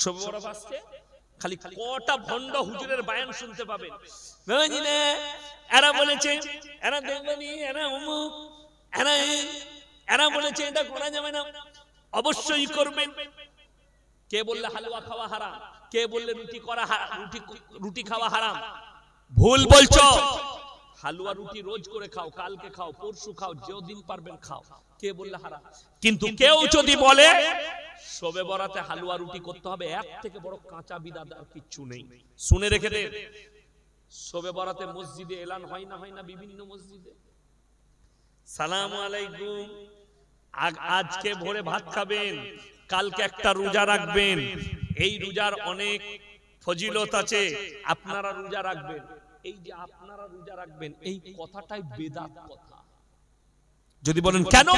শবে বরাত আসছে, খালি কটা ভণ্ড হুজুরের বায়ান শুনতে পাবেন। এরা বলেছে, এরা দেখবেনি, এরা অমুক, এরা বলেছে এটা করা যাবে না, অবশ্যই করবেন। কে বললে হালুয়া খাওয়া হারাম, কে বললে রুটি খাওয়া হারাম? ভুল বলছো। হালুয়া রুটি রোজ করে খাও, কালকে খাও, পরশু খাও, যেদিন পারবেন খাও। কে বললে হারাম? কিন্তু কেউ যদি বলে শবে বরাতে হালুয়া রুটি করতে হবে, এর থেকে বড় কাঁচা বিদাত আর কিচ্ছু নেই। শুনে রেখে দে, শবে বরাতে মসজিদে এলান হয় না, হয় না? বিভিন্ন মসজিদে সালাম আলাইকুম, আজকে ভোরে ভাত খাবেন, কালকে একটা রোজা রাখবেন, এই রোজার অনেক ফজিলত আছে, আপনারা রোজা রাখবেন। এই যে আপনারা রোজা রাখবেন, এই কথাটাই বেদাত কথা। যদি বলেন কেন?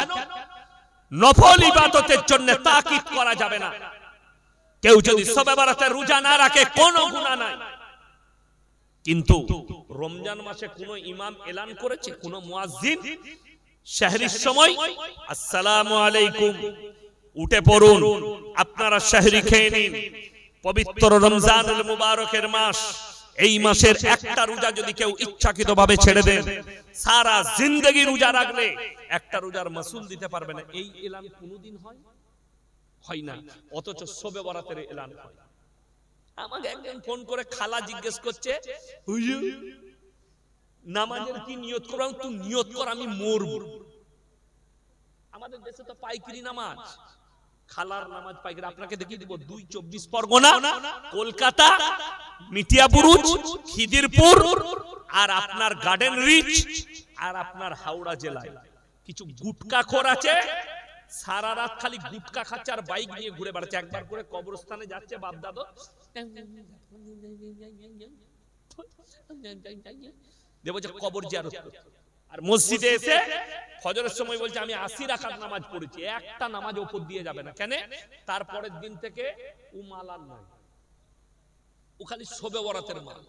নফল ইবাদতের জন্য তাকিদ করা যাবে না। কেউ যদি শবে বরাতে রোজা না রাখে কোনো গুনাহ নাই। কিন্তু রমজান মাসে কোন ইমাম এলান করেছে, কোন মুয়াজ্জিন সেহরির সময় আসসালামু আলাইকুম, উঠে পড়ুন, আপনারা সেহরি খেয়ে নিন, পবিত্র রমজানুল মুবারকের মাস, এই মাসের একটা রোজা যদি কেউ ইচ্ছাকৃতভাবে ছেড়ে দেন, সারা জিন্দেগি রোজা রাখলে একটা রোজার মাসুল দিতে পারবে না। এই এলান কোনদিন হয় না, অথচ শবে বরাতের এলান হয়। আমাকে একজন ফোন করে খালা জিজ্ঞেস করছে, হুজুর নামাজের কি নিয়ত করব? তুই নিয়ত কর, আমি মরব। আমাদের দেশে তো পাইকারি নামাজ, খালার নামাজ পাইকারি। আপনাকে দেখিয়ে দিব 2-24 পরগনা, কলকাতা, মিঠিয়াবুরুজ, খিদিরপুর, আর আপনার গার্ডেন রিচ, আর আপনার হাওড়া জেলায় কিছু গুটকাখোর আছে, সারা রাত খালি গুটকা খাচ্ছে আর বাইক নিয়ে ঘুরে বেড়াচ্ছে। একবার করে কবরস্থানে যাচ্ছে বাপ দাদা, দেবো যে কবর জিয়ারত করতে, আর মসজিদে এসে ফজরের সময় বলছে আমি 80 রাকাত নামাজ পড়েছি, একটা নামাজ উপর দিয়ে যাবে না। কেন? তারপরের দিন থেকে ও মাল আর নাই, ও খালি শবে বরাতের মাল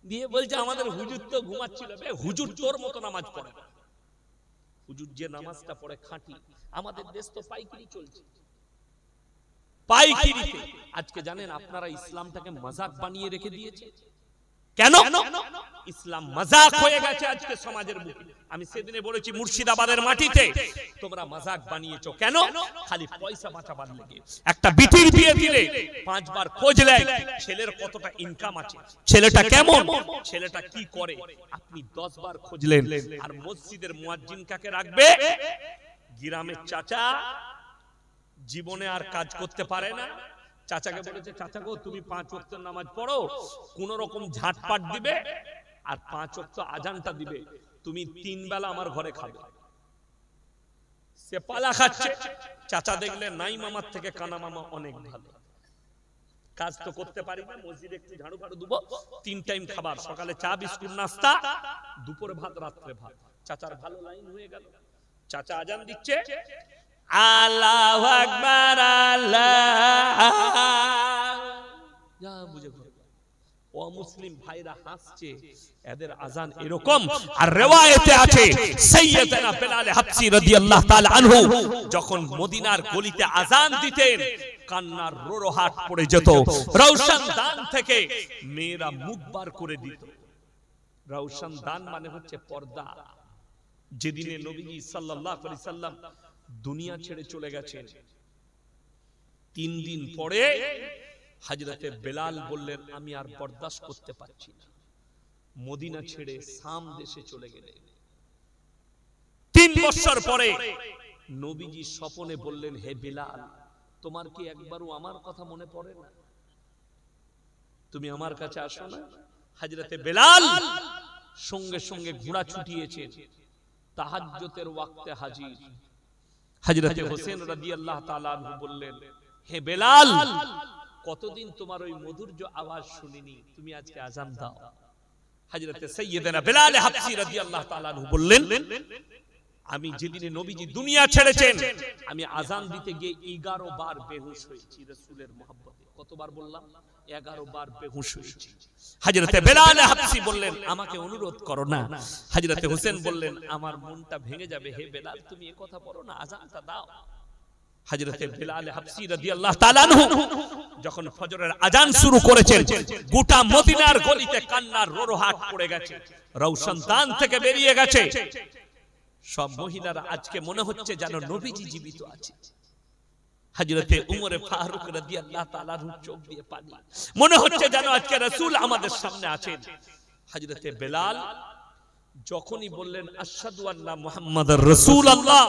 দিয়ে বলছে আমাদের হুজুর তো ঘুমাচ্ছিল। হুজুর তোর মতো নামাজ পড়ে না, হুজুর যে নামাজটা পড়ে খাঁটি। আমাদের দেশ তো পাইকারি চলছে, পাইকারিতে। আজকে জানেন আপনারা ইসলামটাকে মাজাক বানিয়ে রেখে দিয়েছে। কেন? ইসলাম মাজাক হয়ে গেছে আজকে সমাজের বুকে। আমি সেদিনে বলেছি মুর্শিদাবাদের মাটিতে তোমরা মাজাক বানিয়েছো। কেন? খালি পয়সা বাঁচাবার লেগে। একটা বিটির বিয়ে দিলে 5 বার খোঁজ নেয় ছেলের কতটা ইনকাম আছে, ছেলেটা কেমন, ছেলেটা কি করে, আপনি 10 বার খুঁজলেন। আর মসজিদের মুয়াজ্জিন কাকে রাখবে? গ্রামের চাচা, জীবনে আর কাজ করতে পারে না। চাচাকে বলেছে, চাচা গো তুমি 5 ওয়াক্ত নামাজ পড়ো, কোন রকম ঝাটপাট দিবে আর 5 ওয়াক্ত আজানটা দিবে, তুমি 3 বেলা আমার ঘরে খাবে। সে পালা খাচ্ছে। চাচা দেখলে নাই মামার থেকে কানা মামা অনেক ভালো, কাজ তো করতে পারি না, মসজিদে একটু ঝাড়ু ফাড়ু দেবো, 3 টাইম খাবার, সকালে চা বিস্কুট নাস্তা, দুপুরে ভাত, রাত্রে ভাত। চাচার ভালো লাইন হয়ে গেল। চাচা আজান দিচ্ছে, আল্লাহু আকবার, আল্লাহ, যা বুঝে ঘরে। ও মুসলিম ভাইরা হাসছে, এদের আজান এরকম। আর riwayate আছে সাইয়্যিদানা বেলাল হাবশী রাদিয়াল্লাহু তাআলা আনহু যখন মদিনার গলিতে আজান দিতেন, কান্নার রোরহাট পড়ে যেত। রওশন দান থেকে মেয়েরা মুখ বার করে দিত। রওশন দান মানে হচ্ছে পর্দা। যেদিনে নবীজি সাল্লাল্লাহু আলাইহি সাল্লাম দুনিয়া ছেড়ে চলে গেছেন, 3 দিন পরে হযরতে বেলাল বললেন আমি আর বরদাস্ত করতে পারছি না, মদিনা ছেড়ে শাম দেশে চলে গেলেন। 3 বছর পরে নবীজি স্বপ্নে বললেন, হে বেলাল, তোমার কি একবারও আমার কথা মনে পড়ে না? তুমি আমার কাছে আসো না? হযরতে বেলাল সঙ্গে সঙ্গে ঘোড়া ছুটিয়েছেন, তাহাজ্জুদের ওয়াক্তে হাজির। হযরতে হোসেন রাদিয়াল্লাহু তাআলা আনহু বললেন, হে বেলাল, কতদিন তোমার ওই মধুর্য আওয়াজ শুনিনি, তুমি আজকে আজান দাও। হযরতে সাইয়্যিদানা বেলাল হাবশী রাদিয়াল্লাহু তাআলা আনহু বললেন, আমি যেদিনে নবীজি দুনিয়া ছেড়েছেন আমি আজান দিতে গিয়ে 11 বার বেহুশ হয়েছি রাসূলের মহব্বতে। কতবার বললাম? 11 বার বেহুশ হয়েছি। হযরতে বেলাল হাবশী বললেন, আমাকে অনুরোধ করো না। হযরতে হোসেন বললেন, আমার মনটা ভেঙে যাবে, হে বেলাল তুমি এই কথা বলো না, আজানটা দাও। হযরতে বেলাল হাবশী রাদিয়াল্লাহু তাআলা আনহু যখন ফজরের আজান শুরু করেছেন, গোটা মদিনার গলিতে কান্নার রোরহাট পড়ে গেছে, রওশনদান থেকে বেরিয়ে গেছে। সব মহিলারা আজকে মনে হচ্ছে যেন নবীজি জীবিত আছে। হযরতে উমরে ফারুক রাদিয়াল্লাহু তাআলা চোখ দিয়ে পানি, মনে হচ্ছে যেন আজকে রাসূল আমাদের সামনে আছেন। হযরতে বেলাল যখনই বললেন আশহাদু আন্না মুহাম্মাদুর রাসূলুল্লাহ,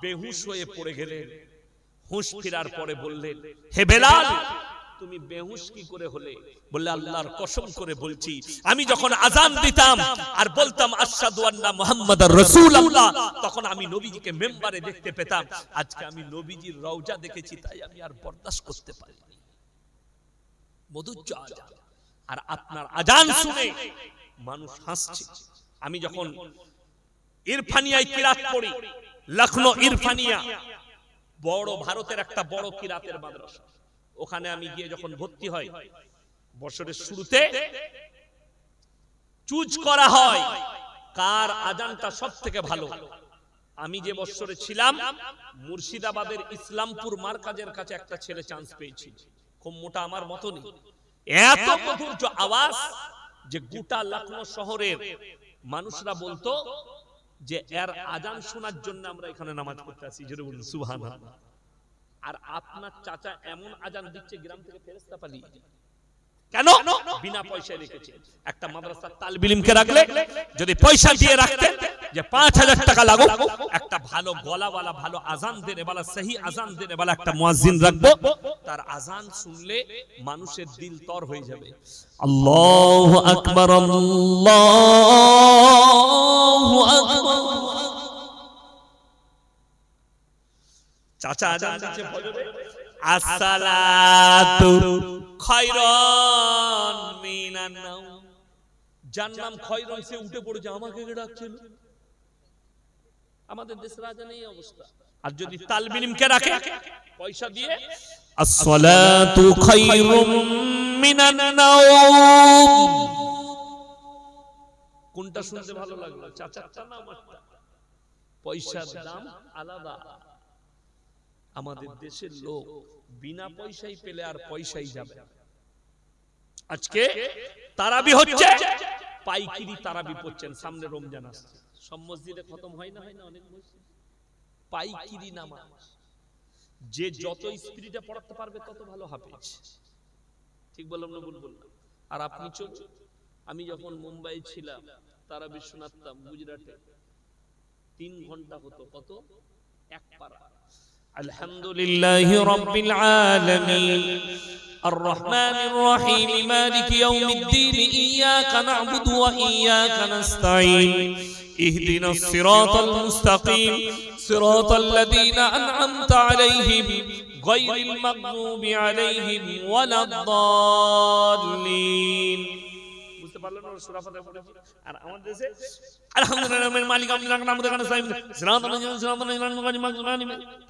বেহুশ হয়ে পড়ে গেলেন। হুঁশ ফেরার পরে বললেন, হে বেলাল, তুমি বেহুশ কি করে হলে? বললে, আল্লাহর কসম করে বলছি, আমি যখন আজান দিতাম আর বলতাম আশহাদু আন্না মুহাম্মাদুর রাসূলুল্লাহ, তখন আমি নবীজিকে মিম্বারে দেখতে পেতাম। আজকে আমি নবীজির রওজা দেখেছি, তাই আমি আর বরদাশত করতে পারিনি। মধুজ্জ আজান, আর আপনার আজান শুনে মানুষ হাসছে। আমি যখন ইরফানিয়ায় কিরাত পড়ি, লখনৌ ইরফানিয়া বড় ভারতের একটা বড় কিরাতের মাদ্রাসা, ওখানে আমি গিয়ে যখন ভর্তি হই, বছরের শুরুতে চুজ করা হয় কার আজানটা সবথেকে ভালো। আমি যে বছরে ছিলাম, মুর্শিদাবাদের ইসলামপুর মার্কাজের কাছে একটা ছেলে চান্স পেয়েছিল, খুব মোটা আমার মতনই, এত মধুর আওয়াজ যে গোটা লখনৌ শহরের মানুষরা বলতো যে এর আজান শোনার জন্য আমরা এখানে নামাজ পড়তে আসি। জোরে বলুন সুবহানাল্লাহ। আর আপনার চাচা এমন আজান দিচ্ছে, গ্রাম থেকে ফেরেশতা পালিয়ে যায়। কেন? বিনা পয়সায় রেখেছে। একটা মাদ্রাসার তালিব ইলমকে রাখলে যদি পয়সা দিয়ে রাখতেন যে 5000 টাকা লাগুক, একটা ভালো গলাওয়ালা, ভালো আজান দেনে वाला, সহি আজান দেনে वाला একটা মুয়াজ্জিন রাখবো, তার আজান শুনলে মানুষের দিল তর হয়ে যাবে। আল্লাহু আকবার, আল্লাহু আকবার। চাচা আজান দিচ্ছে ফজরে, আসসালাতু খায়রুন মিনান নাওম। যার নাম খয়রন, সে উঠে পড়েছে, আমাকে কে ডাকছিল? আমাদের দেশের আজানে এই অবস্থা। আর যদি তালিব ইলমকে রাখে পয়সা দিয়ে, আসসালাতু খায়রুম মিনান নাওম, কোনটা শুনতে ভালো লাগলো, চাচারটা না আমারটা? পয়সার দাম আলাদা। আমাদের দেশের লোক বিনা পয়সাই পেলে আর পয়সাই যাবে। আজকে তারাবি হচ্ছে, পাইকিরি তারাবি পড়ছেন, সামনে রমজান আসছে, সব মসজিদে খতম হয় না, অনেক মসজিদ পাইকিরি নামাজ। যে যত স্ত্রীটা পড়াতে পারবে তত ভালো হাফেজ। ঠিক বললাম না ভুল বললাম? আর আপনি চলুন, আমি যখন মুম্বাই ছিলাম তারাবি শোনাতাম গুজরাটে, 3 ঘন্টা হতো, কত? এক পারা। আলহামদুলিল্লাহি রাব্বিল আলামিন, আর রহমানির রহিম, মালিকি ইয়াউমিদ্দিন, ইয়াকা না'বুদু ওয়া ইয়াকা নাস্তাঈন, ইহদিনাস সিরাতাল মুস্তাকিম, সিরাতাল লাযীনা আন'আমতা আলাইহিম, গায়রিল মাগদুবি আলাইহিম ওয়ালাদ-দাল্লিন। বুঝতে পারলেন না সূরা ফাতিহা পড়েছি? আর আমাদের দেশে আলহামদুলিল্লাহ মালিক আমলিক নামে দেখানো সাইম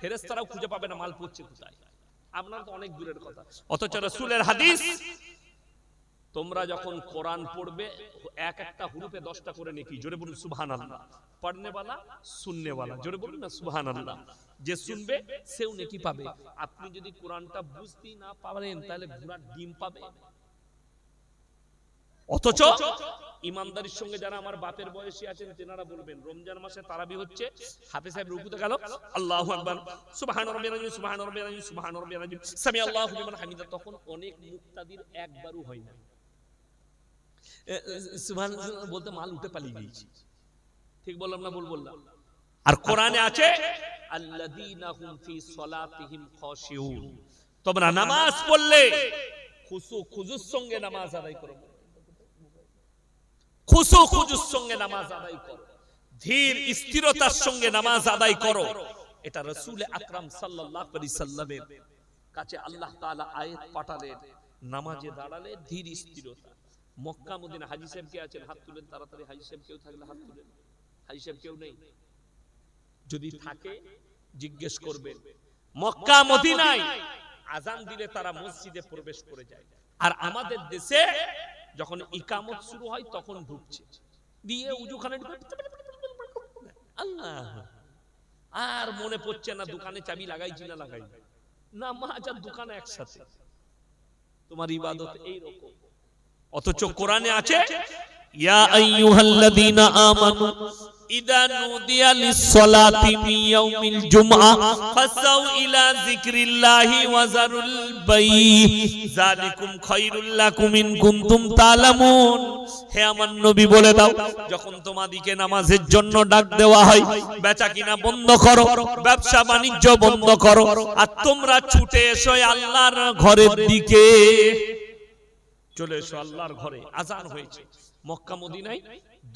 ফেরেশতারাও খুঁজে পাবে না মাল পড়ছে কোথায়। আপনার তো অনেক দূরের কথা, অথচ রাসূলের হাদিস, তোমরা যখন কোরআন পড়বে এক একটা হুরুফে 10টা করে নেকি। জোরে বলুন সুবহানাল্লাহ। পড়নে वाला সুননে वाला, জোরে বলুন না সুবহানাল্লাহ। যে শুনবে সেও নেকি পাবে। আপনি যদি কোরআনটা বুঝতেই না পারেন তাহলে ঘোড়ার ডিম পাবে। অথচ ইমানদারির সঙ্গে যারা আমার বাপের বয়সী আছেন তেনারা বলবেন, রমজান মাসে তারাবি হচ্ছে, হাফেজ সাহেব রুকুতে গেল, আল্লাহু আকবার, সুবহান রাব্বিয়াল আযীম, সুবহান রাব্বিয়াল আযীম, সুবহান রাব্বিয়াল আযীম, সামি আল্লাহু লিমান হামিদা, তখন অনেক মুক্তাদির একবারও হয় না। সুবহান বলতে মাল উঠে পালিয়ে গিয়েছে। ঠিক বললাম না ভুল বললাম? আর কোরআনে আছে আল্লাযীনা হুম ফি সলাতিহিম খাশিউন, তোমরা নামাজ পড়লে খুশু খুজুর সঙ্গে নামাজ আদায় করো, খুশু খুজুর সঙ্গে নামাজ আদায় করো, ধীর স্থিরতার সঙ্গে নামাজ আদায় করো। এটা রাসূল আকরাম সাল্লাল্লাহু আলাইহি সাল্লামের কাছে আল্লাহ তাআলা আয়াত পাঠালেন, নামাজে দাঁড়ালে ধীর স্থিরতা। মক্কা মদিনা, হাজী সাহেব কে আছেন হাত তুলেন তাড়াতাড়ি, হাজী সাহেব কেউ থাকলে হাত তুলেন। হাজী সাহেব কেউ নেই? যদি থাকে জিজ্ঞেস করবেন। মক্কা মদিনায় আজান দিলে তারা মসজিদে প্রবেশ করে যায়, আর আমাদের দেশে যখন ইকামত শুরু হয় তখন ঢুকছে, দিয়ে উজুখানে আল্লাহ, আর মনে পড়ছে না দোকানে চাবি লাগাইছি না লাগাই, নামাজ আর দোকানে একসাথে। তোমার ইবাদত এইরকম। অথচ কোরআনে আছে ইয়া আইয়ুহাল্লাযীনা আমানু ইযা নুদিয়া লিস-সালাতি মিন ইয়াউমিল জুমআহ ফাসাউ ইলা যিকরিল্লাহি ওয়া যারুল বাই যালিকুম খায়রুল লাকুম ইন কুনতুম তা'লামুন। হে আমার নবী বলে দাও, যখন তোমাদিকে নামাজের জন্য ডাক দেওয়া হয়, বেচাকিনা বন্ধ করো, ব্যবসা বাণিজ্য বন্ধ করো, আর তোমরা ছুটে এসো আল্লাহর ঘরের দিকে। চলে এসো আল্লাহর ঘরে। আজান হয়েছে, মক্কা মদিনায়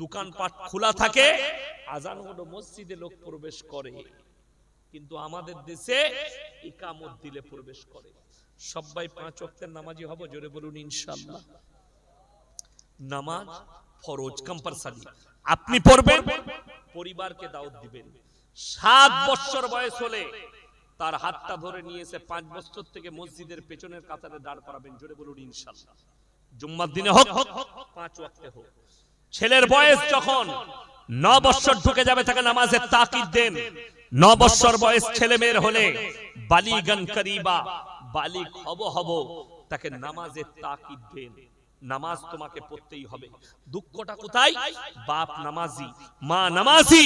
দোকানপাট খোলা থাকে, আজান হলো মসজিদে লোক প্রবেশ করে, কিন্তু আমাদের দেশে ইকামত দিলে প্রবেশ করে। সবাই 5 ওয়াক্তের নামাজি হব, জোরে বলুন ইনশাআল্লাহ। নামাজ ফরজ, কম্পালসারি, আপনি পড়বেন, পরিবারকে দাওয়াত দিবেন। 7 বছর বয়স হলে তার হাতটা ধরে নিয়ে এসে 5 বছর থেকে মসজিদের পেছনের কাতারে দাঁড় করাবেন, জোরে বলুন ইনশাআল্লাহ। জুম্মার দিনে হোক, 5 ওয়াক্তে হোক। ছেলের বয়স যখন 9 বছর ঢুকে যাবে তাকে নামাজের তাকিদ দেন। 9 বছর বয়স ছেলে মেয়ের হলে বালিগান করিবা, বালিগ হব, তাকে নামাজের তাকিদ দেন। নামাজ তোমাকে পড়তেই হবে। দুঃখটা কোথায়? বাপ নামাজি, মা নামাজি,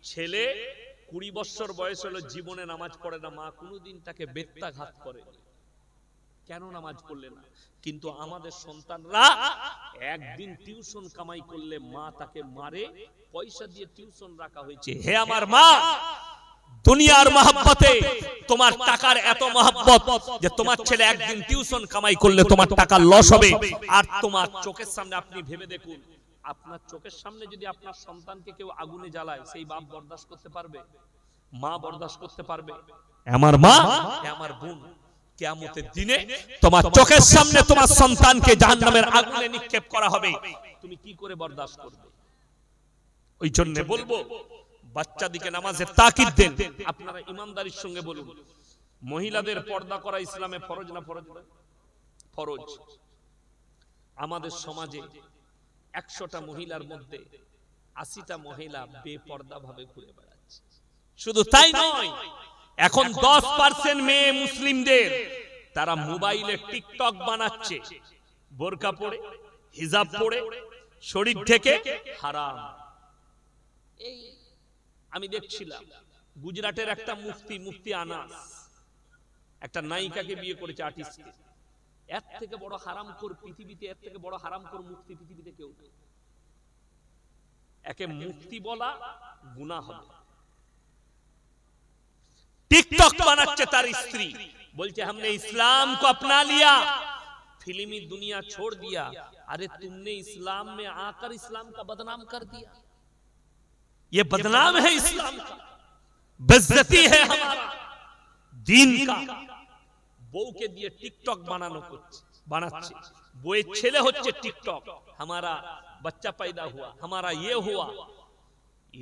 ছেলে 20 বছর বয়স হলো জীবনে নামাজ পড়ে না, মা কোনোদিন তাকে বেত্রাঘাত করে। কেন নামাজ পড়লে না? কিন্তু আমাদের সন্তানরা একদিন টিউশন কামাই করলে মা তাকে মারে, পয়সা দিয়ে টিউশন রাখা হয়েছে। হে আমার মা, দুনিয়ার মহব্বতে তোমার টাকার এত মহব্বত যে তোমার ছেলে একদিন টিউশন কামাই করলে তোমার টাকা লস হবে। আর তোমার চোখের সামনে আপনি ভেবে দেখুন, আপনার চোখের সামনে যদি আপনার সন্তানকে কেউ আগুনে জ্বালায়, সেই বাপ বরদাস্ত করতে পারবে? মা বরদাস্ত করতে পারবে? আমার মা, আমার বোন, কিয়ামতের দিনে তোমার চোখের সামনে তোমার সন্তানকে জাহান্নামের আগুনে নিক্ষেপ করা হবে, তুমি কি করে বরদাস্ত করবে? ওই জন্য বলবো, বাচ্চাদিকে নামাজের তাকিদ দেন। আপনারা ইমানদারির সঙ্গে বলুন, মহিলাদের পর্দা করা ইসলামে ফরজ না ফরজ? ফরজ। আমাদের সমাজে 100টা মহিলার মধ্যে 80টা মহিলা বেপর্দা ভাবে ঘুরে বেড়াচ্ছে। শুধু তাই নয়, এখন 10% মেয়ে মুসলিমদের তারা মোবাইলে টিকটক বানাচ্ছে, বোরকা পরে, হিজাব পরে, শরীর ঢেকে, হারাম। এই আমি দেখছিলাম গুজরাটের একটা মুফতি আনাস একটা নায়িকাকে বিয়ে করেছে, আর্টিস্টকে। এর থেকে বড় হারামখোর পৃথিবীতে, এর থেকে বড় হারামখোর মুফতি পৃথিবীতে কেউ নেই। একে মুফতি বলা গুনাহ হবে। टिकटॉक बनाচ্ছে তার স্ত্রী, बोलते हमने इस्लाम को अपना लिया, फिल्मी दुनिया छोड़ दिया। अरे तुमने इस्लाम में आकर इस्लाम का बदनाम कर दिया। ये बदनाम है इस्लाम का, बेइज्जती है हमारा दीन का। বউকে দিয়ে টিকটক বানাচ্ছে, বউয়ের ছেলে হচ্ছে টিকটক। हमारा बच्चा पैदा हुआ, हमारा ये हुआ।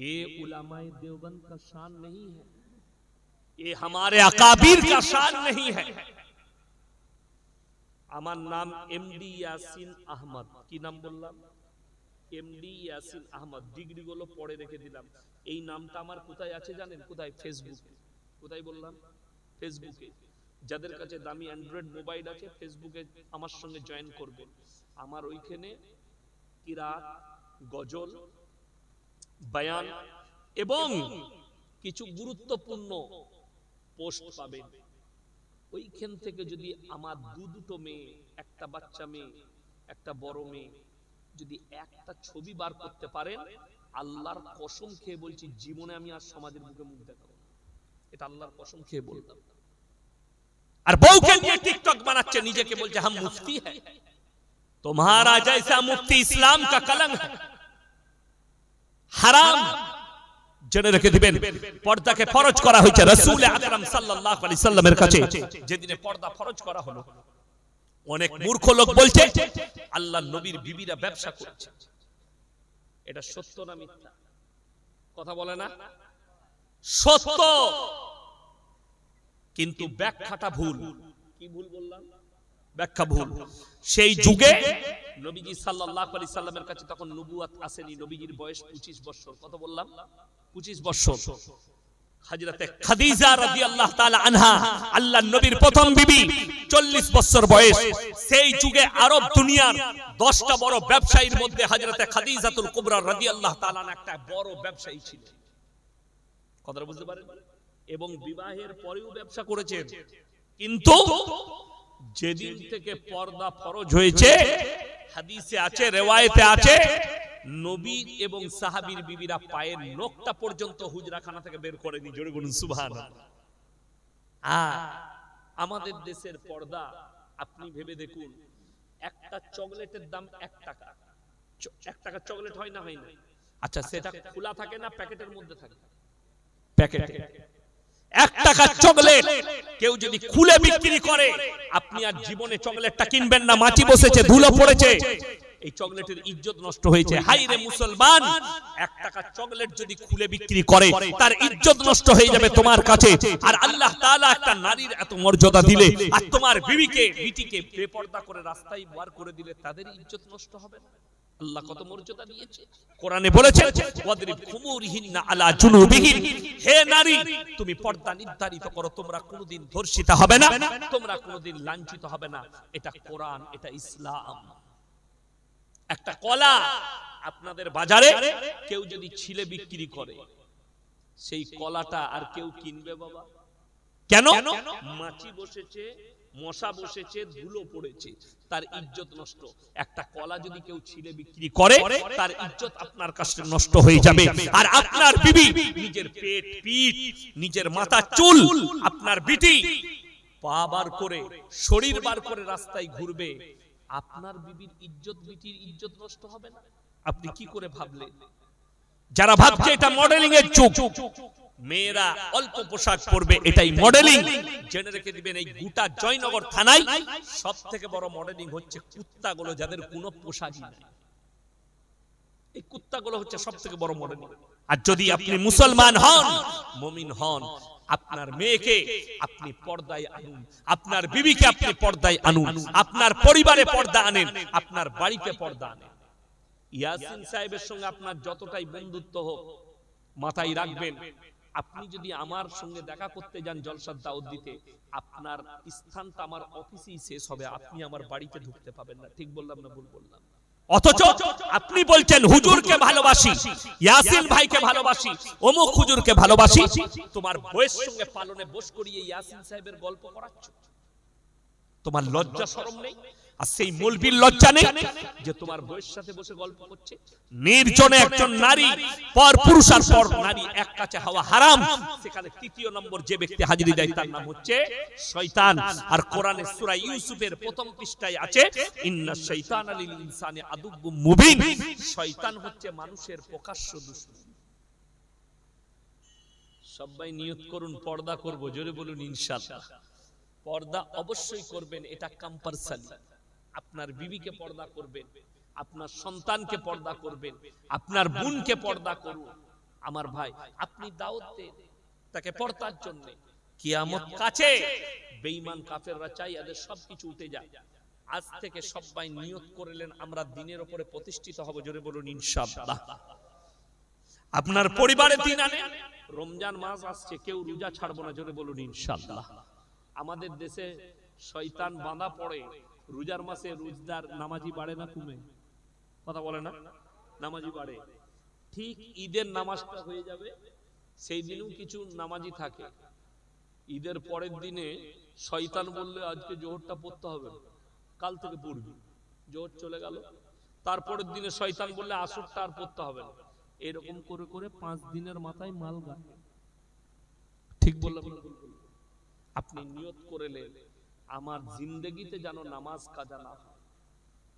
ये उलमाए देवबंद का शान नहीं है, ये हमारे अकाबीर का शान नहीं है। আমার নাম এমডি ইয়াসিন আহমদ। কি নাম বললাম? এমডি ইয়াসিন আহমদ। ডিগ্রি গুলো পড়ে রেখে দিলাম। এই নামটা আমার কোথায় আছে জানেন? কোথায়? ফেসবুকে। কোথায় বললাম? ফেসবুকে। যাদের কাছে দামি অ্যান্ড্রয়েড মোবাইল আছে, ফেসবুকে আমার সঙ্গে জয়েন করবেন। আমার ওইখানে কিরাত, গজল, বয়ান এবং কিছু গুরুত্বপূর্ণ পোস্ট পাবেন। ওইখান থেকে যদি আমার দুটো মেয়ে, একটা বাচ্চা মেয়ে, একটা বড় মেয়ে, যদি একটা ছবি বার করতে পারেন, আল্লাহর কসম খেয়ে বলছি, জীবনে আমি আর সমাজের মুখে মুখ দেখাবো না। এটা আল্লাহর কসম খেয়ে বললাম। আর বউকে নিয়ে টিকটক বানাচ্ছে, নিজেকে বলছে हम मुफ्ती है। तुम्हारा जैसा मुफ्ती इस्लाम का कलंक है, হারাম। জেনে রেখে দিবেন, পর্দাকে ফরজ করা হয়েছে রাসূল আকরাম সাল্লাল্লাহু আলাইহি সাল্লামের কাছে। যেদিনে পর্দা ফরজ করা হলো, অনেক মূর্খ লোক বলছে আল্লাহর নবীর বিবিরা ব্যবসা করছে। এটা সত্য না মিথ্যা? কথা বলে না? সত্য, কিন্তু ব্যাখ্যাটা ভুল। কি ভুল বললাম? ব্যাখ্যা ভুল। সেই যুগে নবীজি সাল্লাল্লাহু আলাইহি সাল্লামের কাছে তখন নবুয়ত আসেনি, নবীজির বয়স 25 বছর। কত বললাম? 25 বছর। হযরতে খাদিজা রাদিয়াল্লাহু তাআলা আনহা, আল্লাহর নবীর প্রথম বিবি, 40 বছর বয়স। সেই যুগে আরব দুনিয়ার 10টা বড় ব্যবসায়ীর মধ্যে হযরতে খাদিজাতুল কুবরা রাদিয়াল্লাহু তাআলা একটা বড় ব্যবসায়ী ছিলেন। কথাটা বুঝতে পারেন? এবং বিবাহের পরেও ব্যবসা করেছেন। কিন্তু যেদিন থেকে পর্দা ফরজ হয়েছে, হাদিসে আছে, রিওয়ায়েতে আছে, নবী এবং সাহাবীর বিবিরা পায়ের নখটা পর্যন্ত হুজরাখানা থেকে বের করেনি। জোরে বলুন সুবহানাল্লাহ। আমাদের দেশের পর্দা আপনি ভেবে দেখুন, একটা চকলেটের দাম 1 টাকা। 1 টাকা চকলেট হয় না, হয় না? আচ্ছা, সেটা খোলা থাকে না প্যাকেটের মধ্যে থাকে? প্যাকেটে। 1 টাকা চকলেট কেউ যদি খুলে বিক্রি করে, আপনি আর জীবনে চকলেটটা কিনবেন না। মাছি বসেছে, ধুলো পড়েছে, এই চকলেটের ইজ্জত নষ্ট হয়েছে। হাই রে মুসলমান, 1 টাকা চকলেট যদি খুলে বিক্রি করে, তার ইজ্জত নষ্ট হয়ে যাবে তোমার কাছে। আর আল্লাহ তাআলা একটা নারীর এত মর্যাদা দিলে, আর তোমার বিবিকে, বিটিকে বেপরদা করে রাস্তায় বার করে দিলে, তাদের ইজ্জত নষ্ট হবে না? আল্লাহ কত মর্যাদা দিয়েছে। কোরআনে বলেছে, ওয়াদরিব খুমুরিহিন্না আলা জুনুবিহিন, হে নারী, তুমি পর্দা নির্ধারিত করো, তোমরা কোনোদিন ধর্ষিতা হবে না, তোমরা কোনোদিন লাঞ্ছিত হবে না। এটা কোরআন, এটা ইসলাম। একটা কলা আপনাদের বাজারে কেউ যদি ছিলে বিক্রি করে, সেই কলাটা আর কেউ কিনবে বাবা? কেন? মাছি বসেছে, মশা বসেছে, ধুলো পড়েছে, তার ইজ্জত নষ্ট। একটা কলা যদি কেউ ছিলে বিক্রি করে, তার ইজ্জত আপনার কাছে নষ্ট হয়ে যাবে। আর আপনার বিবি নিজের পেট, পিঠ, নিজের মাথা, চুল, আপনার বিটি পা বার করে, শরীর বার করে রাস্তায় ঘুরবে, আপনার বিবির ইজ্জত, বিটির ইজ্জত নষ্ট হবে না? আপনি কি করে ভাবলেন? যারা ভাবছে এটা মডেলিং এর যুগ, মেয়েরা অল্প পোশাক পরবে, এটাই মডেলিং, জেনে রেখে দিবেন, এই গোটা জয়নগর থানায় সবথেকে বড় মডেলিং হচ্ছে কুত্তাগুলো, যাদের কোনো পোশাকই নাই। এই কুত্তাগুলো হচ্ছে সবথেকে বড় মডেলিং। আর যদি আপনি মুসলমান হন, মুমিন হন, আপনার মেয়েকে আপনি পর্দায় আনুন, আপনার বিবিকে আপনি পর্দায় আনুন, আপনার পরিবারে পর্দা আনেন, আপনার বাড়িতে পর্দা আনেন। ইয়াসিন সাহেবের সঙ্গে আপনার যতটাই বন্ধুত্ব হোক, মাথায় রাখবেন, আপনি যদি আমার সঙ্গে দেখা করতে যান জলসার দাওয়াত দিতে, আপনার স্থানটা আমার অফিসেই শেষ হবে, আপনি আমার বাড়িতে ঢুকতে পাবেন না। ঠিক বললাম না ভুল বললাম? অথচ আপনি বলছেন হুজুরকে ভালোবাসি, ইয়াসিন ভাইকে ভালোবাসি, অমুক হুজুরকে ভালোবাসি, তোমার বউয়ের সঙ্গে পালনে বস করিয়ে ইয়াসিন সাহেবের গল্প করাচ্ছ। তোমার লজ্জা শরম নেই? আর সেই মৌলবীর লজ্জা নেই যে তোমার বউয়ের সাথে বসে গল্প করছে? নির্জনে একজন নারী, পর পুরুষ আর পর নারী এক কাছে হওয়া হারাম। সেখানে তৃতীয় নম্বর যে ব্যক্তি হাজিরি দেয়, তার নাম হচ্ছে শয়তান। আর কোরআনে সূরা ইউসুফের প্রথম পৃষ্ঠায় আছে, ইন্নাশ শাইতানা লিল ইনসানি আদুব্বুম মুবিন, শয়তান হচ্ছে মানুষের প্রকাশ্য দুশমন। সবাই নিয়ত করুন, পর্দা করব, জোরে বলুন ইনশাআল্লাহ। পর্দা অবশ্যই করবেন, এটা কম্পালসারি। আপনার বিবিকে পর্দা করবেন, আপনার সন্তানকে পর্দা করবেন, আপনার বোনকে পর্দা করুন। আমার ভাই, আপনি দাওয়াত দেন তাকে পর্দার জন্য। কিয়ামত কাছে, বেঈমান কাফেররা চাই এদের সবকিছু উঠে যায়। আজ থেকে সবাই নিয়ত করলেন, আমরা দ্বীনের উপরে প্রতিষ্ঠিত হব, জোরে বলুন ইনশাআল্লাহ। আপনার পরিবারে দিন আনেন। রমজান মাস আসছে, কেউ রোজা ছাড়বো না, জোরে বলুন ইনশাআল্লাহ। আমাদের দেশে শয়তান বাঁধা পড়ে, রোজার মাসে রোজদার নামাজি বাড়ে না কমে? কথা বলে না? নামাজি বাড়ে। ঠিক ঈদের নামাজটা হয়ে যাবে, সেই দিনও কিছু নামাজি থাকে। ঈদের পরের দিনে শয়তান বললে আজকে জোহরটা পড়তে হবে, কাল থেকে পড়বি, জোহর চলে গেল। তারপরের দিনে শয়তান বললে আসরটা আর পড়তে হবে না। এরকম করে করে 5 দিনের মাথায় মাল গায়। ঠিক বললাম? আপনি নিয়ত করলেন, আমার জিন্দেগিতে যেন নামাজ কাজা না হয়।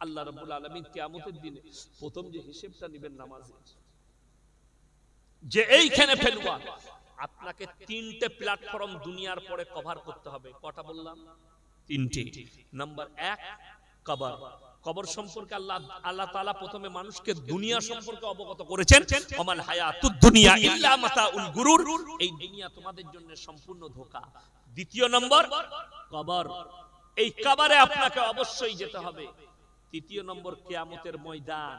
আল্লাহ রাব্বুল আলামিন কিয়ামতের দিনে প্রথম যে হিসাবটা নেবেন নামাজের, যে এইখানে ফেলবা, আপনাকে 3টে প্ল্যাটফর্ম দুনিয়ার পরে কভার করতে হবে। কটা বললাম? 3টে। নাম্বার 1, কবর। কবর সম্পর্কে আল্লাহ তাআলা প্রথমে মানুষকে দুনিয়া সম্পর্কে অবগত করেছেন, ওমাল হায়াতুদ দুনিয়া ইল্লা মাতাউল গুরুর, এই দুনিয়া তোমাদের জন্য সম্পূর্ণ ধোঁকা। দ্বিতীয় নম্বর কবর, এই কবরে আপনাকে অবশ্যই যেতে হবে। তৃতীয় নম্বর কিয়ামতের ময়দান।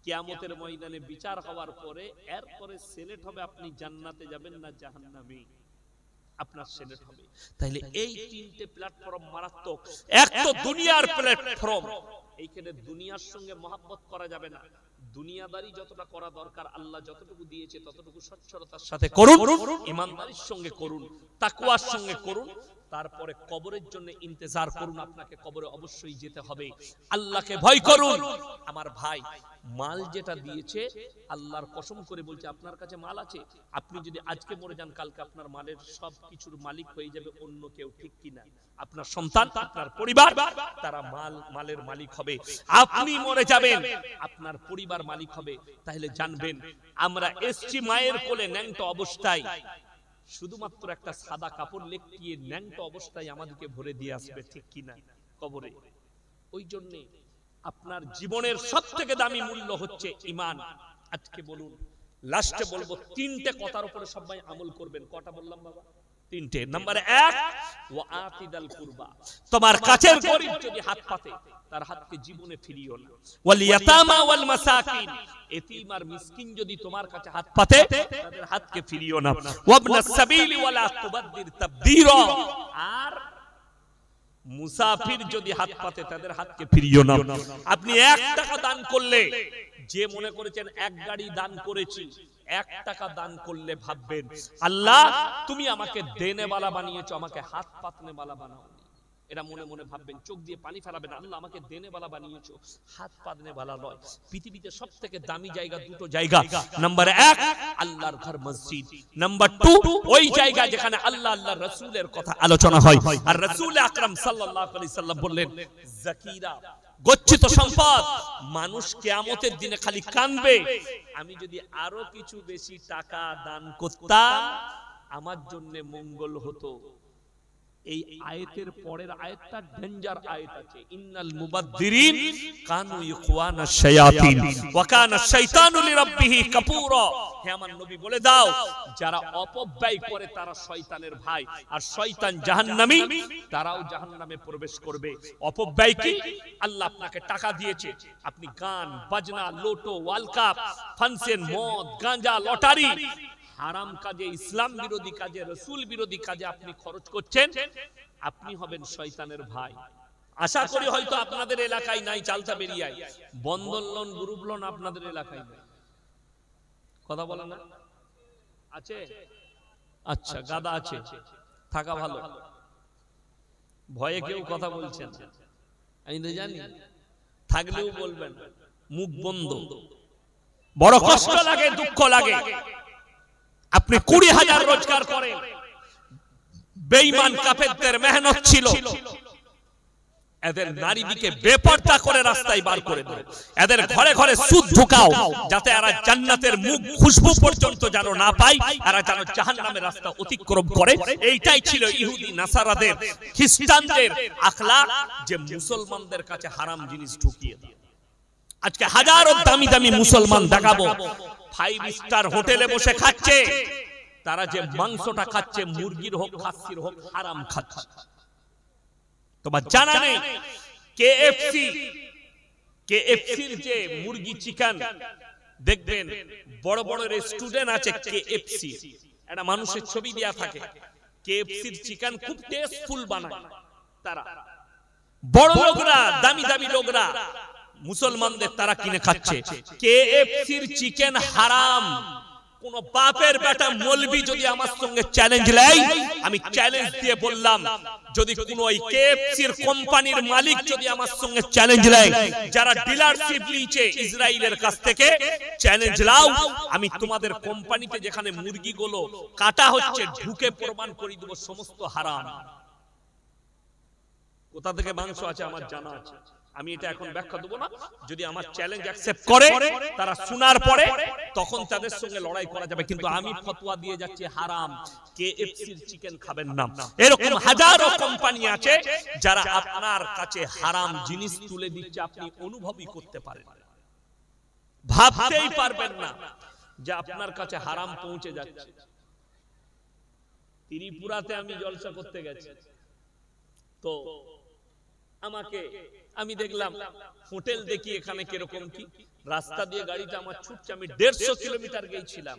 কিয়ামতের ময়দানে বিচার হওয়ার পরে এরপরে সিলেক্ট হবে আপনি জান্নাতে যাবেন না জাহান্নামে, আপনার সিলেক্ট হবে। তাইলে এই তিনটে প্ল্যাটফর্ম মারাত্মক। এক তো দুনিয়ার প্ল্যাটফর্ম, এইখানে দুনিয়ার সঙ্গে মহব্বত করা যাবে না। দুনিয়াদারি যতটা করা দরকার আল্লাহ যতটুকু দিয়েছে ততটুকু স্বচ্ছতার সাথে করুন, ইমানদারির সঙ্গে করুন, তাকওয়ার সঙ্গে করুন। তারপরে কবরের জন্য ইন্তজার করুন, আপনাকে কবরে অবশ্যই যেতে হবে। আল্লাহকে ভয় করুন। আমার ভাই, মাল যেটা দিয়েছে আল্লাহর কসম করে বলছে, আপনার কাছে মাল আছে, আপনি যদি আজকে মরে যান কালকে আপনার মালের সব কিছুর মালিক হয়ে যাবে অন্য কেউ, ঠিক কিনা? আপনার সন্তান, আপনার পরিবার, তারা মালের মালিক হবে। আপনি মরে যাবেন, আপনার পরিবার মালিক হবে। তাহলে জানবেন আমরা এসছি মায়ের কোলে ন্যাংটো অবস্থায়, শুধুমাত্র একটা সাদা কাপড় লেপটিয়ে ন্যাংটো অবস্থায় আমাদেরকে ভরে দিয়ে আসবে, ঠিক কিনা? কবরে। ওই জন্য আপনার জীবনের সবথেকে দামি মূল্য হচ্ছে ঈমান। আজকে বলুন, লাস্টে বলবো তিনটে কথার উপরে সবাই আমল করবেন। কটা বললাম বাবা? তিনটে। নাম্বার 1, ওয়া আতিদাল কুরবা। তোমার কাছের গরীব যদি হাত পাতে তার হাতকে জীবনে ফিরিও না। ওয়াল ইয়াতামা ওয়াল মাসাকিন, এতিম আর মিসকিন যদি তোমার কাছে হাত পাতে তাদের হাতকে ফিরিও না। ওয়াবনাস সাবিলি ওয়ালা তুবাদদির তাবদীরা, আর মুসাফির যদি হাত পাতে তাদের হাতকে ফিরিও না। আপনি 1 টাকা দান করলে, যে মনে করেছেন 1 গাড়ি দান করেছি, 1 টাকা দান করলে ভাববেন আল্লাহ তুমি আমাকে দেনেওয়ালা বানিয়েছো, আমাকে হাত পাতনেওয়ালা বানাও। এটা মনে মনে ভাববেন, চোখ দিয়ে পানি ফেলাবেন, আল্লাহ আমাকে দেনেওয়ালা বানিয়েছো, হাত পাতনেওয়ালা নয়। পৃথিবীতে সবথেকে দামি জায়গা দুটো জায়গা। নাম্বার 1 আল্লাহর ঘর মসজিদ, নাম্বার 2 ওই জায়গা যেখানে আল্লাহ আল্লাহর রাসূলের কথা আলোচনা হয়। আর রাসূল আকরাম সাল্লাল্লাহু আলাইহি সাল্লাম বললেন, যাকিরা গচ্ছিত সম্পদ, মানুষ কিয়ামতের দিনে খালি কাঁদবে, আমি যদি আরো কিছু বেশি টাকা দান করতাম আমার জন্য মঙ্গল হতো। এই আয়াতের পরের আয়াতটা ডেঞ্জার আয়াত আছে, ইন্নাল মুবাদদিরিন কানু ইখওয়ানাশ শায়াতিন ওয়া কানা শাইতানু লিরাব্বিহি কাফুরা। হে আমার নবী বলে দাও, যারা অপব্যয় করে তারা শয়তানের ভাই, আর শয়তান জাহান্নামী, তারাও জাহান্নামে প্রবেশ করবে। অপব্যয় কি? আল্লাহ আপনাকে টাকা দিয়েছে, আপনি গান বাজনা, লোটো, ওয়ার্ল্ড কাপ, ফাংশন, মদ, গাঁজা, লটারি, হারাম কাজে, ইসলাম বিরোধী কাজে, রাসূল বিরোধী কাজে আপনি খরচ করছেন, আপনি হবেন শয়তানের ভাই। আশা করি হয়তো আপনাদের এলাকায় নাই, চালতা বেরিয়ায় বন্ধন লোন, গ্রুপ লোন আপনাদের এলাকায় নাই। কথা বলে না? আছে? আচ্ছা, গাদা আছে, থাকা ভালো। ভয়ে কেউ কথা বলছেন, আমি তো জানি, থাকলেও বলবেন, মুখ বন্ধ। বড় কষ্ট লাগে, দুঃখ লাগে। আপনি 20,000 রোজগার করেন, বেঈমান কাফেরদের মেহনত ছিল, এদের নারীদিকে বেপরদা করে রাস্তায় বার করে দাও, এদের ঘরে ঘরে সুদ ঢুকাও, যাতে এরা জান্নাতের মুখ খুশবু পর্যন্ত যেন না পায়, এরা যেন জাহান্নামের রাস্তা অতিক্রম করে। এইটাই ছিল ইহুদি নাসারাদের, খ্রিস্টানদের আখলাক, যে মুসলমানদের কাছে হারাম জিনিস ঢুকিয়ে দেয়। আজকে হাজারো দামি দামি মুসলমান দেখাবো 5 স্টার হোটেলে বসে খাচ্ছে, তারা যে মাংসটা খাচ্ছে, মুরগির হোক খাসির হোক, হারাম খাচ্ছে। তোমার জানা নেই কেএফসির যে মুরগি চিকেন, দেখবেন বড় বড় রেস্টুরেন্ট আছে কেএফসি, একটা মানুষের ছবি দেয়া থাকে, কেএফসির চিকেন খুব টেস্টফুল বানায় তারা। বড় লোকরা, দামি দামি লোকরা, মুসলমানদের তারা কিনে খাচ্ছে। কেএফসির চিকেন হারাম। কোন বাপের বেটা মৌলবি যদি আমার সঙ্গে চ্যালেঞ্জ নেয়, আমি চ্যালেঞ্জ দিয়ে বললাম, যদি কোন ওই কেএফসির কোম্পানির মালিক যদি আমার সঙ্গে চ্যালেঞ্জ নেয়, যারা ডিলারশিপ নিয়েছে ইসরায়েলের কাছ থেকে, চ্যালেঞ্জ নাও, আমি তোমাদের কোম্পানিতে যেখানে মুরগিগুলো কাটা হচ্ছে ঢুকে প্রমাণ করে দেব সমস্ত হারাম। কোথা থেকে মাংস আছে আমার জানা আছে, আমি এটা এখন ব্যাখ্যা দেব না। যদি আমার চ্যালেঞ্জ অ্যাকসেপ্ট করে, তারা শোনার পরে তখন তাদের সঙ্গে লড়াই করা যাবে, কিন্তু আমি ফতোয়া দিয়ে যাচ্ছি হারাম, কেএফসির চিকেন খাবেন না। এরকম হাজারো কোম্পানি আছে যারা আপনার কাছে হারাম জিনিস তুলে দিচ্ছে, আপনি অনুভবই করতে পারেন, ভাবতেই পারবেন না যে আপনার কাছে হারাম পৌঁছে যাচ্ছে। ত্রিপুরাতে আমি জলসা করতে গেছি, তো আমাকে আমি দেখলাম হোটেল দেখি এখানে কিরকম কি রাস্তা দিয়ে গাড়িটা আমার ছুটছে, আমি 150 কিলোমিটার গিয়েছিলাম।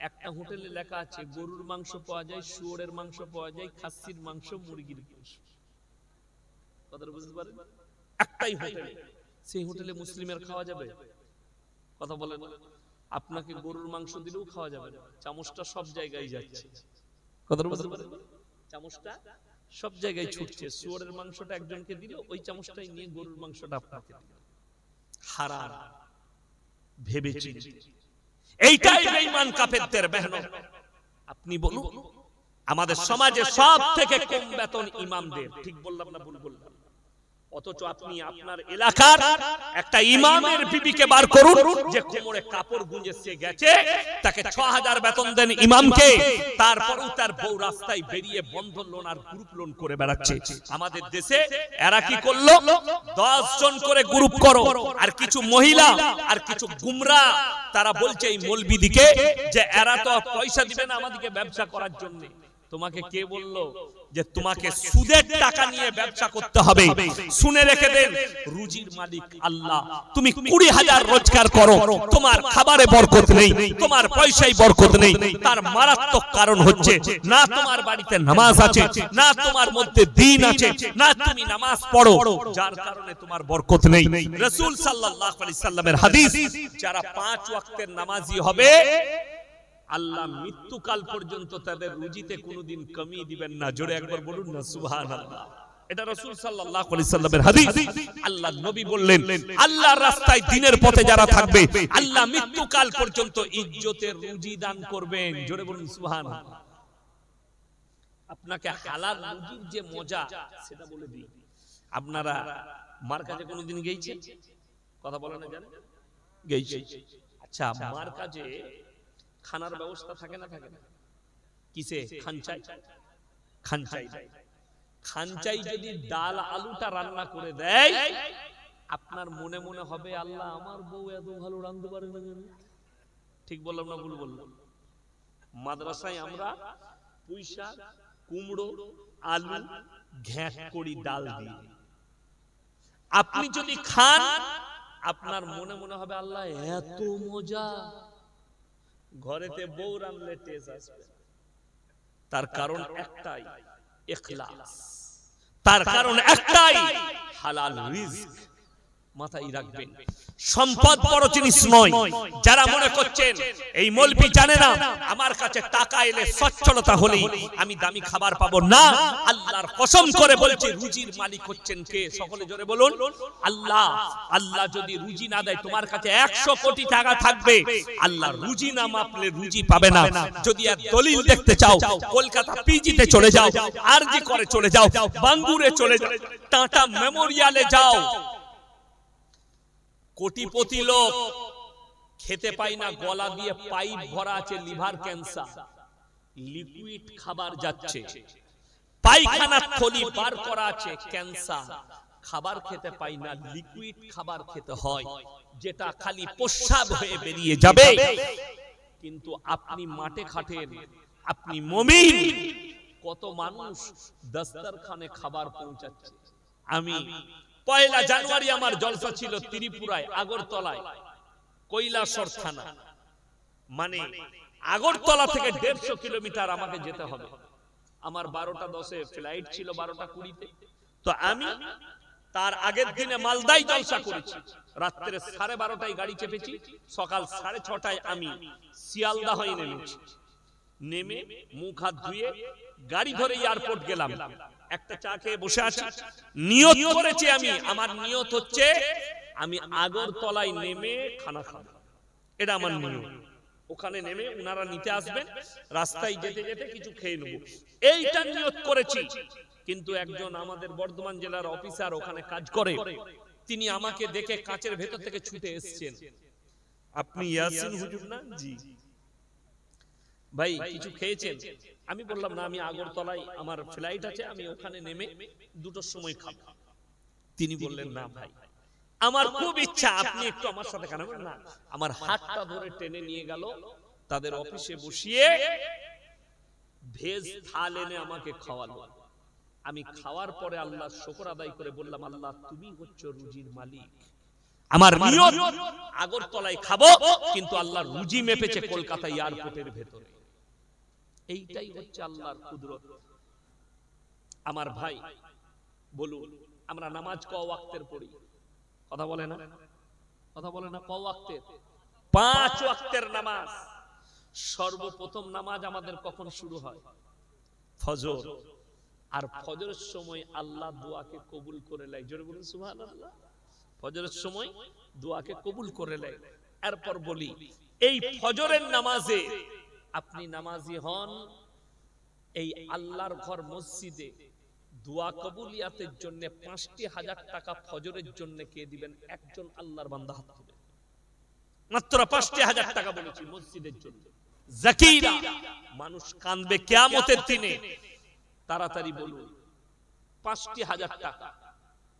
একটা হোটেলে লেখা আছে গরুর মাংস পাওয়া যায়, শুয়োরের মাংস পাওয়া যায়, খাসির মাংস, মুরগির মাংস। কথাটা বুঝতে পারেন? একটাই হোটেল, সেই হোটেলে মুসলিমের খাওয়া যাবে? কথা বলেন। আপনাকে গরুর মাংস দিলেও খাওয়া যাবে না, চামচটা সব জায়গায় যাচ্ছে। কথাটা বুঝতে পারেন? চামচটা সব জায়গায় ছুটছে। শুয়োরের মাংসটা একজনকে দিল, ওই চামচটাই নিয়ে গরুর মাংসটা আপনাকে দিল। হারাম ভেবেছি। এইটাই বেঈমান কাফেরদের মেহনত। আপনি বলুন আমাদের সমাজে সব থেকে কম বেতন ইমামদের, ঠিক বললাম না ভুল বললাম? অথচ আপনি আপনার এলাকার একটা ইমামের বিবিকে বার করুন যে কোমরে কাপড় গুঁজে সে গেছে, তাকে 6000 বেতন দেন ইমামকে, তারপরও তার বউ রাস্তায় বেরিয়ে বন্ধন লোন আর গ্রুপ লোন করে বেড়াচ্ছে। আমাদের দেশে এরা কি করলো? 10 জন করে গ্রুপ করো, আর কিছু মহিলা আর কিছু গুমরা তারা বলছে এই মৌলবীদিকে যে এরা তো পয়সা দিবে না আমাদেরকে ব্যবসা করার জন্য। তোমাকে কে বললো যে তোমাকে সুদের টাকা নিয়ে ব্যবসা করতে হবে? শুনে রেখে দেন, রুজির মালিক আল্লাহ। তুমি 20,000 রোজগার করো, তোমার খাবারে বরকত নেই, তোমার পয়সায় বরকত নেই। তার মারাত্মক কারণ হচ্ছে না তোমার বাড়িতে নামাজ আছে, না তোমার মধ্যে দ্বীন আছে, না তুমি নামাজ পড়ো, যার কারণে তোমার বরকত নেই। রাসূল সাল্লাল্লাহু আলাইহি সাল্লামের হাদিস, যারা 5 ওয়াক্তের নামাজি হবে আল্লাহ মৃত্যুকাল পর্যন্ত তাদের রুজিতে কোনোদিন কমি দিবেন না। জোরে একবার বলুন না সুবহানাল্লাহ। এটা রাসূল সাল্লাল্লাহু আলাইহি সাল্লামের হাদিস। আল্লাহ নবী বললেন আল্লাহর রাস্তায় দ্বীনের পথে যারা থাকবে আল্লাহ মৃত্যুকাল পর্যন্ত ইজ্জতের রুজি দান করবেন। জোরে বলুন সুবহানাল্লাহ। আপনাকে হালাল রুজির যে মজা সেটা বলে দিই। আপনারা মার কাছে কোনোদিন গিয়েছেন? কথা বলে না জানেন? গিয়েছেন। আচ্ছা, মার কাছে খানার ব্যবস্থা থাকে না? থাকে না? কিসে? খানচাই। খানচাই খানচাই যদি ডাল আলুটা রান্না করে দেয়, আপনার মনে মনে হবে আল্লাহ আমার বউ এত ভালো রাঁধতে পারে না। ঠিক বললাম না ভুল বললাম? মাদ্রাসায় আমরা পুঁই শাক, কুমড়ো, আলু ঘ্যাঁট করি ডাল দিয়ে। আপনি যদি খান আপনার মনে মনে হবে আল্লাহ এত মজা। ঘরেতে বউ রান্নলে টেস্ট আসবে। তার কারণ একটাই, ইখলাস। তার কারণ একটাই, হালাল রিজক। মাথায় রাখবেন, সম্পদ বড় জিনিস নয়। যারা মনে করছেন এই মৌলবি জানে না, আমার কাছে টাকা এলে সচ্ছলতা হলেই আমি দামি খাবার পাবো, না। আল্লাহর কসম করে বলছি রুজির মালিক হচ্ছেন কে? সকলে জোরে বলুন আল্লাহ। আল্লাহ যদি রুজি না দেয়, তোমার কাছে 100 কোটি টাকা থাকবে, আল্লাহ রুজি না মাপলে রুজি পাবে না। যদি আর দলিল দেখতে চাও, কলকাতা পিজিতে চলে যাও, আরজি করে চলে যাও, বাঙ্গুরে চলে যাও, টাটা মেমোরিয়ালে যাও। কোটিপতি লোক খেতে পায় না, গলা দিয়ে পাইপ ভরা আছে, লিভার ক্যান্সার, লিকুইড খাবার যাচ্ছে, পায়খানার থলি বার করা আছে, ক্যান্সার। খাবার খেতে পায় না, লিকুইড খাবার খেতে হয়, যেটা খালি প্রস্রাব হয়ে বেরিয়ে যাবে। কিন্তু আপনি মাঠে খাটেন, আপনি মুমিন। কত মানুষ দস্তরখানে খাবার পৌঁছাচ্ছে। আমি 1 জানুয়ারি আমার জলসা ছিল ত্রিপুরায়, আগরতলায়, কৈলাসর থানা। মানে আগরতলা থেকে 150 কিলোমিটার আমাকে যেতে হবে। আমার 12টা 10-এ ফ্লাইট ছিল, 12টা 20-তে। তো আমি তার আগের দিনে মালদায় জলসা করেছি, রাত্রে 12:30টায় গাড়ি চেপেছি, সকাল 6:30টায় আমি শিয়ালদা হয়ে নেমেছি। নেমে মুখ হাত ধুয়ে গাড়ি ধরে এয়ারপোর্ট গেলাম। একটা চা খেয়ে বসে আছি, নিয়ত করেছি আমি, আমার নিয়ত হচ্ছে আমি আগরতলায় নেমে খানা খাবো। এটা আমার নিয়ত। ওখানে নেমে উনারা নিতে আসবেন, রাস্তায় যেতে যেতে কিছু খেয়ে নেব, এইটা নিয়ত করেছি। কিন্তু একজন আমাদের বর্ধমান জেলার অফিসার ওখানে কাজ করে, তিনি আমাকে দেখে কাঁচের ভেতর থেকে ছুটে এসেছেন, আপনি ইয়াসিন হুজুর না? জি ভাই, কিছু খেয়েছেন? আমি বললাম না, আমি আগরতলায় আমার ফ্লাইট আছে, আমি ওখানে নেমে 2টোর সময় খাবো। তিনি বললেন না ভাই, আমার খুব ইচ্ছা আপনি একটু আমার সাথে খান। না, আমার হাতটা ধরে টেনে নিয়ে গেল তাদের অফিসে বসিয়ে ভেজ থাল এনে আমাকে খাওয়ালো। আমি খাওয়ার পরে আল্লাহর শুকর আদায় করে বললাম, আল্লাহ তুমি হচ্ছ রুজির মালিক। আমার নিয়ত আগরতলায় খাবো, কিন্তু আল্লাহর রুজি মেপেছে কলকাতা এয়ারপোর্টের ভেতরে। এইটাই হচ্ছে আল্লাহর কুদরত। আমার ভাই বলুন, আমরা নামাজ ক ওয়াক্তের পড়ি? কথা বলে না, কথা বলে না। ক ওয়াক্তের? 5 ওয়াক্তের নামাজ। সর্বপ্রথম নামাজ আমাদের কখন শুরু হয়? ফজর। আর ফজরের সময় আল্লাহ দোয়াকে কবুল করে নেয়। জোরে বলুন সুবহানাল্লাহ। ফজরের সময় দোয়াকে কবুল করে নেয়। এরপর বলি, এই ফজরের নামাজে আপনি নামাজি হন, এই আল্লাহর ঘর মসজিদে দোয়া কবুলিয়াতের জন্য 5,000 টাকা ফজরের জন্য কে দিবেন? একজন আল্লাহর বান্দা হাত তুলে। মাত্র 5,000 টাকা বলেছি মসজিদের জন্য। জাকিরা, মানুষ কাঁদবে কিয়ামতের দিনে। তাড়াতাড়ি বলুন, 5,000 টাকা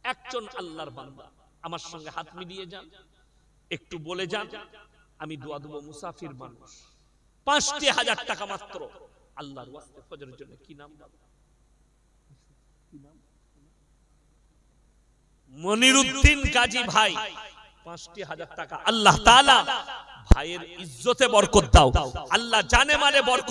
একজন আল্লাহর বান্দা। আমার সঙ্গে হাত মিলিয়ে যান, একটু বলে যান, আমি দোয়া দেব। মুসাফির মানুষ, 5,000 টাকা মাত্র আল্লাহর ওয়াস্তে ফজরের জন্য। কি নাম? মনিরউদ্দিন গাজী ভাই, 5,000 টাকা। আল্লাহ তাআলা ভাইয়ের ইজ্জতে বরকত দাও, আল্লাহ জানে মালে বরকত